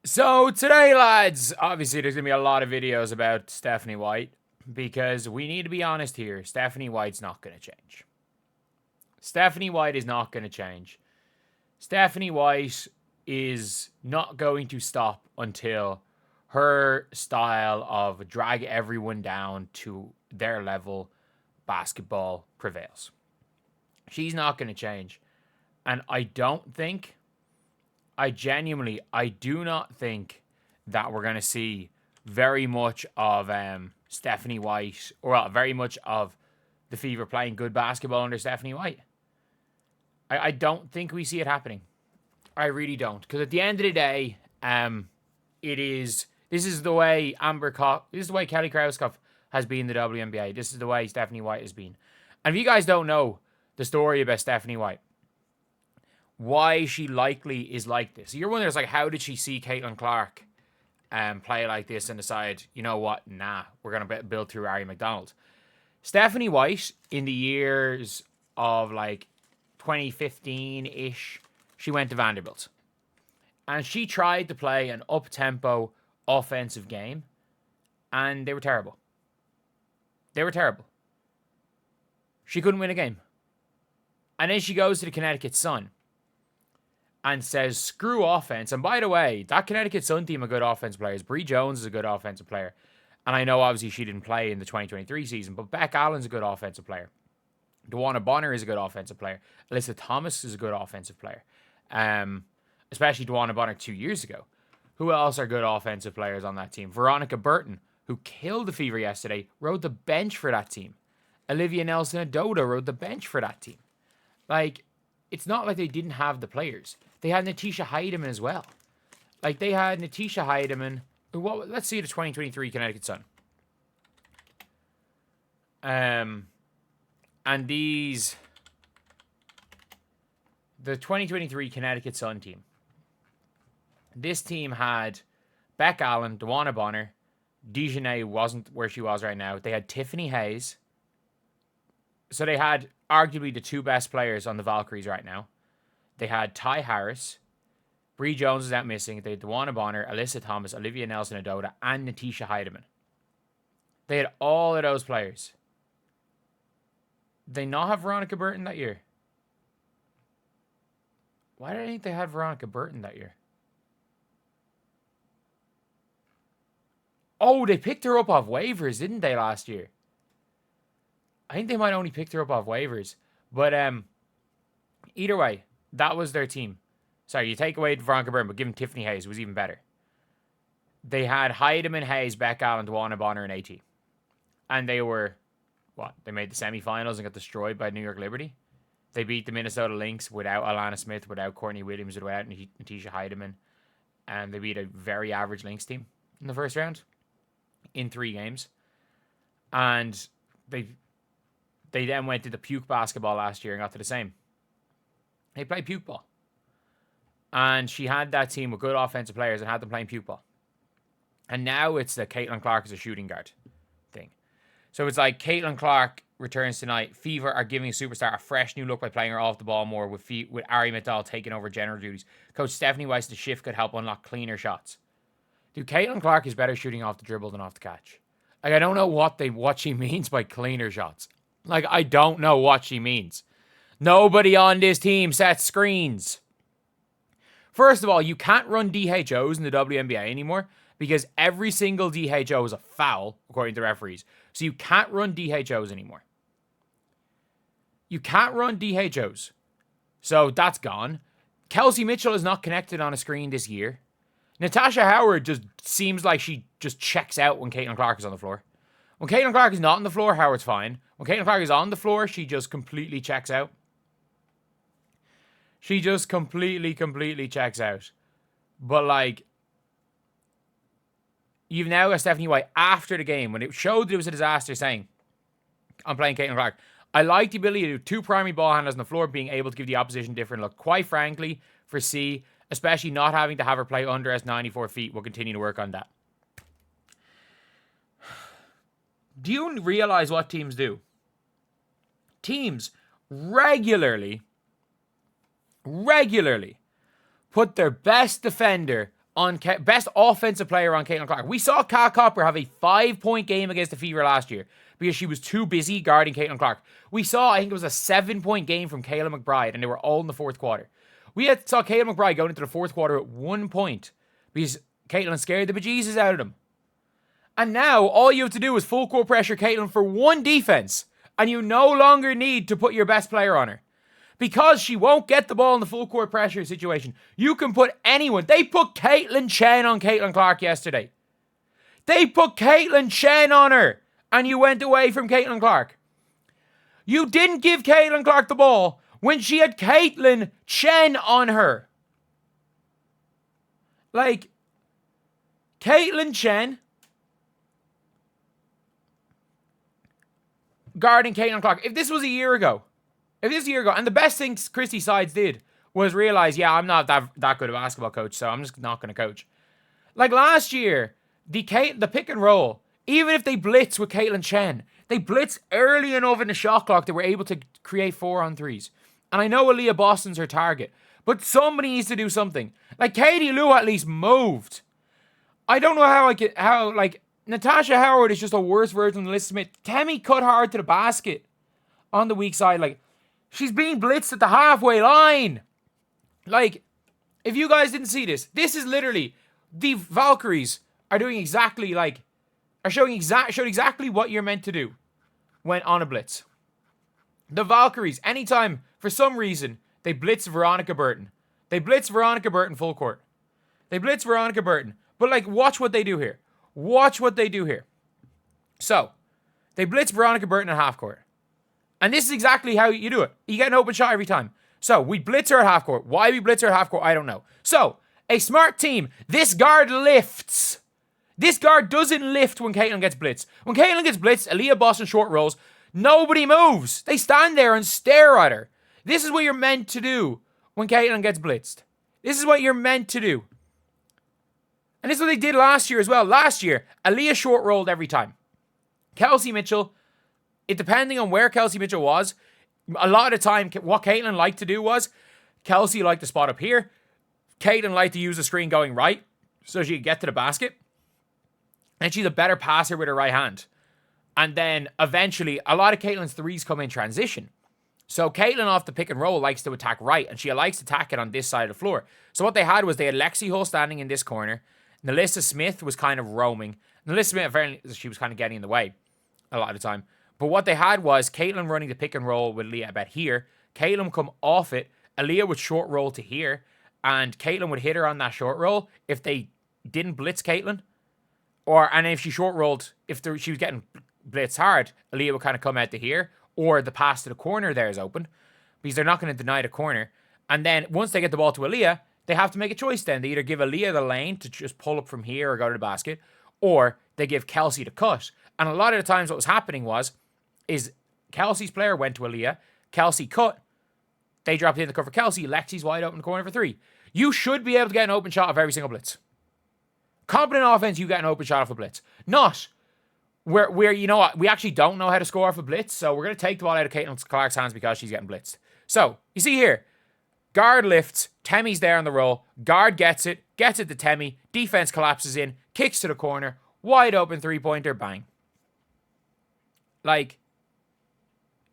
So today, lads, obviously there's going to be a lot of videos about Stephanie White because we need to be honest here. Stephanie White's not going to change. Stephanie White is not going to change. Stephanie White is not going to stop until her style of drag everyone down to their level basketball prevails. She's not going to change. And I do not think that we're going to see very much of Stephanie White, or very much of the Fever playing good basketball under Stephanie White. I don't think we see it happening. I really don't. Because at the end of the day, this is the way this is the way Kelly Krauskopf has been in the WNBA. This is the way Stephanie White has been. And if you guys don't know the story about Stephanie White, why she likely is like this, you're wondering, like, how did she see Caitlin Clark play like this and decide, you know what, nah, we're going to build through Ari McDonald. Stephanie White, in the years of like 2015-ish, she went to Vanderbilt. And she tried to play an up-tempo offensive game, and they were terrible. They were terrible. She couldn't win a game. And then she goes to the Connecticut Sun and says, screw offense. And by the way, that Connecticut Sun team are good offensive players. Bree Jones is a good offensive player. And I know, obviously, she didn't play in the 2023 season, but Beck Allen's a good offensive player. DeWanna Bonner is a good offensive player. Alyssa Thomas is a good offensive player. Especially DeWanna Bonner 2 years ago. Who else are good offensive players on that team? Veronica Burton, who killed the Fever yesterday, rode the bench for that team. Olivia Nelson-Ododa rode the bench for that team. Like, it's not like they didn't have the players. They had Natisha Heidemann as well. Like, they had Natisha Heidemann. Let's see the 2023 Connecticut Sun. And the 2023 Connecticut Sun team. This team had Beck Allen, DeWanna Bonner. Dejanay wasn't where she was right now. They had Tiffany Hayes. So they had arguably the two best players on the Valkyries right now. They had Ty Harris. Bree Jones is out missing. They had DeWanna Bonner, Alyssa Thomas, Olivia Nelson-Ododa, and Natisha Heidemann. They had all of those players. Did they not have Veronica Burton that year? Why did I think they had Veronica Burton that year? Oh, they picked her up off waivers, didn't they, last year? I think they might only picked her up off waivers. But either way, that was their team. Sorry, you take away Veronica Burton, but give them Tiffany Hayes, was even better. They had Heidemann, Hayes, Beck Allen, DeWanna Bonner, and AT. And they were, they made the semifinals and got destroyed by New York Liberty. They beat the Minnesota Lynx without Alana Smith, without Courtney Williams, without Natisha Heidemann. And they beat a very average Lynx team in the first round in 3 games. And they then went to the puke basketball last year and got to the same. They played puke ball. And she had that team with good offensive players and had them playing puke ball. And now it's the Caitlin Clark as a shooting guard thing. So it's like Caitlin Clark returns tonight. Fever are giving a superstar a fresh new look by playing her off the ball more with Ari McDonald taking over general duties. Coach Stephanie Weiss, the shift could help unlock cleaner shots. Dude, Caitlin Clark is better shooting off the dribble than off the catch. Like, I don't know what she means by cleaner shots. Like, I don't know what she means. Nobody on this team sets screens. First of all, you can't run DHOs in the WNBA anymore because every single DHO is a foul, according to referees. So you can't run DHOs anymore. You can't run DHOs. So that's gone. Kelsey Mitchell is not connected on a screen this year. Natasha Howard just seems like she just checks out when Caitlin Clark is on the floor. When Caitlin Clark is not on the floor, Howard's fine. When Caitlin Clark is on the floor, she just completely checks out. She just completely checks out. But, like, you've now got Stephanie White after the game, when it showed that it was a disaster, saying, I'm playing Caitlin Clark. I like the ability to do 2 primary ball handlers on the floor, being able to give the opposition different look. Quite frankly, for C, especially not having to have her play under as 94 feet, we'll continue to work on that. Do you realize what teams do? Teams regularly put their best defender on best offensive player on Caitlin Clark. We saw Kat Copper have a 5-point game against the Fever last year because she was too busy guarding Caitlin Clark. We saw, I think it was a 7-point game from Kayla McBride, and they were all in the fourth quarter. Saw Kayla McBride going into the fourth quarter at 1 point because Caitlin scared the bejesus out of them. And now all you have to do is full court pressure Caitlin for one defense, and you no longer need to put your best player on her. Because she won't get the ball in the full court pressure situation, you can put anyone. They put Caitlin Chen on Caitlin Clark yesterday. They put Caitlin Chen on her, and you went away from Caitlin Clark. You didn't give Caitlin Clark the ball when she had Caitlin Chen on her. Like, Caitlin Chen guarding Caitlin Clark. If this was a year ago, and the best thing Christy Sides did was realize, yeah, I'm not that good of a basketball coach, so I'm just not going to coach. Like last year, the pick and roll, even if they blitz with Caitlin Chen, they blitz early enough in the shot clock they were able to create 4-on-3s. And I know Aaliyah Boston's her target, but somebody needs to do something. Like Katie Lou at least moved. I don't know how Natasha Howard is just a worse version of Liz Smith. Temi cut hard to the basket on the weak side. Like, she's being blitzed at the halfway line. Like, if you guys didn't see this, this is literally the Valkyries are doing exactly showed exactly what you're meant to do when on a blitz. The Valkyries, anytime, for some reason, they blitz Veronica Burton. They blitz Veronica Burton full court. They blitz Veronica Burton. But, like, watch what they do here. Watch what they do here. So, they blitz Veronica Burton at half court. And this is exactly how you do it. You get an open shot every time. So, we blitz her at half court. Why we blitz her at half court, I don't know. So, a smart team. This guard lifts. This guard doesn't lift when Caitlin gets blitzed. When Caitlin gets blitzed, Aaliyah Boston short rolls. Nobody moves. They stand there and stare at her. This is what you're meant to do when Caitlin gets blitzed. This is what you're meant to do. And this is what they did last year as well. Last year, Aaliyah short rolled every time. Kelsey Mitchell, depending on where Kelsey Mitchell was, a lot of the time, what Caitlin liked to do was, Kelsey liked to spot up here. Caitlin liked to use the screen going right so she could get to the basket. And she's a better passer with her right hand. And then eventually, a lot of Caitlin's threes come in transition. So Caitlin off the pick and roll likes to attack right, and she likes to attack it on this side of the floor. So what they had was they had Lexi Hull standing in this corner. Nalissa Smith was kind of roaming. Nalissa Smith, apparently, she was kind of getting in the way a lot of the time. But what they had was Caitlin running the pick and roll with Leah about here. Caitlin would come off it. Aaliyah would short roll to here. And Caitlin would hit her on that short roll if they didn't blitz Caitlin. And if she short rolled, she was getting blitzed hard, Aaliyah would kind of come out to here. Or the pass to the corner there is open. Because they're not going to deny the corner. And then once they get the ball to Aaliyah, they have to make a choice then. They either give Aaliyah the lane to just pull up from here or go to the basket, or they give Kelsey the cut. And a lot of the times what was happening is Kelsey's player went to Aaliyah, Kelsey cut, they dropped in the cover Kelsey, Lexi's wide open corner for 3. You should be able to get an open shot of every single blitz. Competent offense, you get an open shot off a blitz. Not where you know what, we actually don't know how to score off a blitz, so we're going to take the ball out of Caitlin Clark's hands because she's getting blitzed. So, you see here, guard lifts, Temi's there on the roll, guard gets it to Temi, defense collapses in, kicks to the corner, wide open 3-pointer, bang. Like,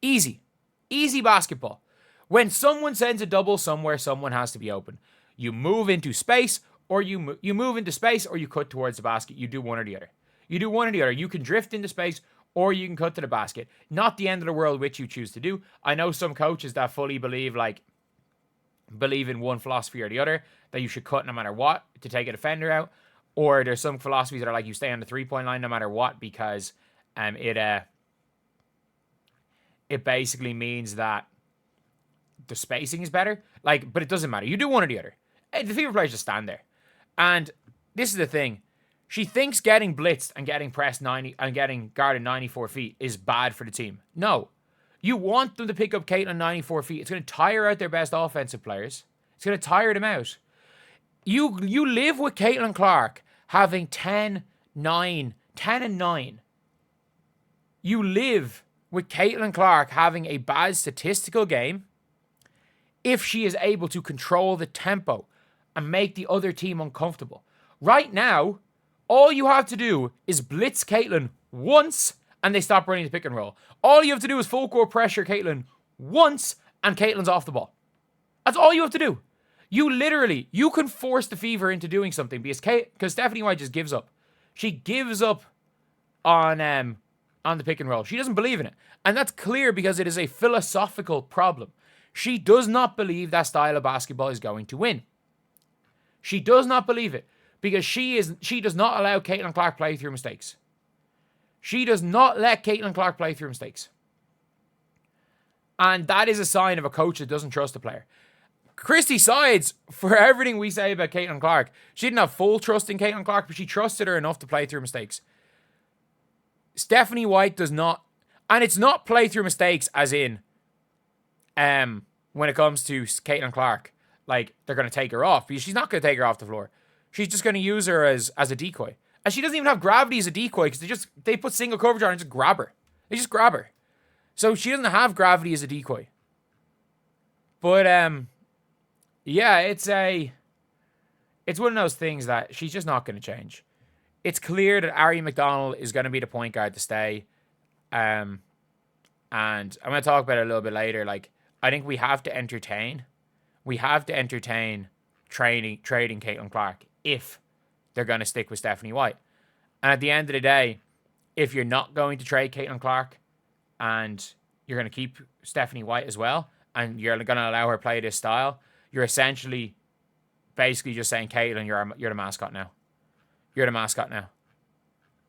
easy basketball. When someone sends a double somewhere, someone has to be open. You move into space, or you move into space, or you cut towards the basket. You do one or the other. You can drift into space, or you can cut to the basket. Not the end of the world which you choose to do. I know some coaches that fully believe in one philosophy or the other, that you should cut no matter what to take a defender out. Or there's some philosophies that are like you stay on the 3-point line no matter what because it basically means that the spacing is better. But it doesn't matter. You do one or the other. The Fever players just stand there. And this is the thing. She thinks getting blitzed and getting pressed 90 and getting guarded 94 feet is bad for the team. No. You want them to pick up Caitlin 94 feet. It's going to tire out their best offensive players. It's going to tire them out. You live with Caitlin Clark having 10 and 9. You live with Caitlin Clark having a bad statistical game if she is able to control the tempo and make the other team uncomfortable. Right now, all you have to do is blitz Caitlin once and they stop running the pick and roll. All you have to do is full court pressure Caitlin once and Caitlin's off the ball. That's all you have to do. You can force the Fever into doing something because Stephanie White just gives up. She gives up on the pick and roll. She doesn't believe in it. And that's clear because it is a philosophical problem. She does not believe that style of basketball is going to win. She does not believe it because she does not allow Caitlin Clark play through mistakes. She does not let Caitlin Clark play through mistakes. And that is a sign of a coach that doesn't trust a player. Christy sides for everything we say about Caitlin Clark. She didn't have full trust in Caitlin Clark, but she trusted her enough to play through mistakes. Stephanie White does not, and it's not play through mistakes as in, when it comes to Caitlin Clark, like they're going to take her off, because she's not going to take her off the floor. She's just going to use her as a decoy. And she doesn't even have gravity as a decoy because they put single coverage on her and just grab her. They just grab her. So she doesn't have gravity as a decoy. But yeah, it's one of those things that she's just not going to change. It's clear that Ari McDonald is going to be the point guard to stay. And I'm going to talk about it a little bit later. Like, I think we have to entertain trading Caitlin Clark if they're going to stick with Stephanie White. And at the end of the day, if you're not going to trade Caitlin Clark and you're going to keep Stephanie White as well, and you're going to allow her play this style, you're essentially basically just saying, Caitlin, you're the mascot now. You're the mascot now.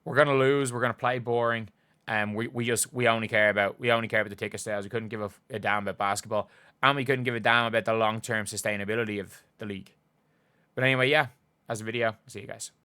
We're going to lose. We're going to play boring. We only care about the ticket sales. We couldn't give a damn about basketball. And we couldn't give a damn about the long-term sustainability of the league. But anyway, yeah, that's the video. See you guys.